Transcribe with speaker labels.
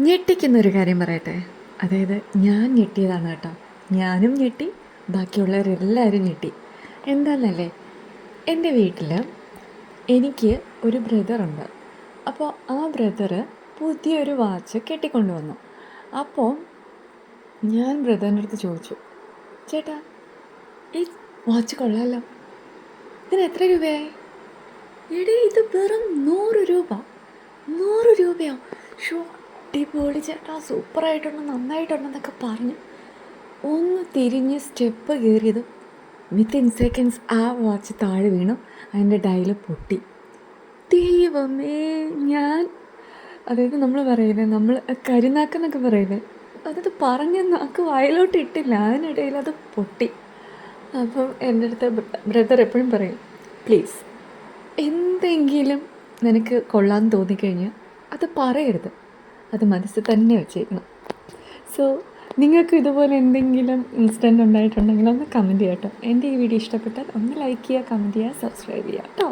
Speaker 1: ഞെട്ടിക്കുന്നൊരു കാര്യം പറയട്ടെ. അതായത് ഞാൻ ഞെട്ടിയതാണ് കേട്ടോ. ഞാനും ഞെട്ടി, ബാക്കിയുള്ളവരെല്ലാവരും ഞെട്ടി. എന്താണെന്നല്ലേ, എൻ്റെ വീട്ടിൽ എനിക്ക് ഒരു ബ്രദറുണ്ട്. അപ്പോൾ ആ ബ്രദറ് പുതിയൊരു വാച്ച് കെട്ടിക്കൊണ്ട് വന്നു. അപ്പോൾ ഞാൻ ബ്രദറിൻ്റെ അടുത്ത് ചോദിച്ചു, ചേട്ടാ ഈ വാച്ച് കൊള്ളാമല്ലോ, ഇതിന് എത്ര രൂപയായി? എടീ ഇത് വെറും 100 രൂപ. 100 രൂപയോ? ഷോ അടിപൊളി ചേട്ടാ, സൂപ്പറായിട്ടുണ്ട്, നന്നായിട്ടുണ്ടെന്നൊക്കെ പറഞ്ഞ് ഒന്ന് തിരിഞ്ഞ് സ്റ്റെപ്പ് കയറിയത് വിത്തിൻ സെക്കൻഡ്സ് ആ വാച്ച് താഴെ വീണു. അതിൻ്റെ ഡയൽ പൊട്ടി. ദൈവമേ! ഞാൻ അതായത് നമ്മൾ പറയില്ലേ, നമ്മൾ കരിനാക്കെന്നൊക്കെ പറയില്ലേ, അതത് പറഞ്ഞ നാക്ക് വായിലോട്ട് ഇട്ടില്ല, അതിനിടയിൽ അത് പൊട്ടി. അപ്പം എൻ്റെ അടുത്ത് ബ്രദർ എപ്പോഴും പറയും, പ്ലീസ് എന്തെങ്കിലും നിനക്ക് കൊള്ളാമെന്ന് തോന്നിക്കഴിഞ്ഞാൽ അത് പറയരുത്, അത് മനസ്സിൽ തന്നെ വെച്ചേക്കണം. സോ നിങ്ങൾക്ക് ഇതുപോലെ എന്തെങ്കിലും ഇൻസിഡൻറ്റ് ഉണ്ടായിട്ടുണ്ടെങ്കിൽ ഒന്ന് കമൻറ്റ് ചെയ്യാം കേട്ടോ. എൻ്റെ ഈ വീഡിയോ ഇഷ്ടപ്പെട്ടാൽ ഒന്ന് ലൈക്ക് ചെയ്യുക, കമൻറ്റ് ചെയ്യുക, സബ്സ്ക്രൈബ് ചെയ്യുക കേട്ടോ.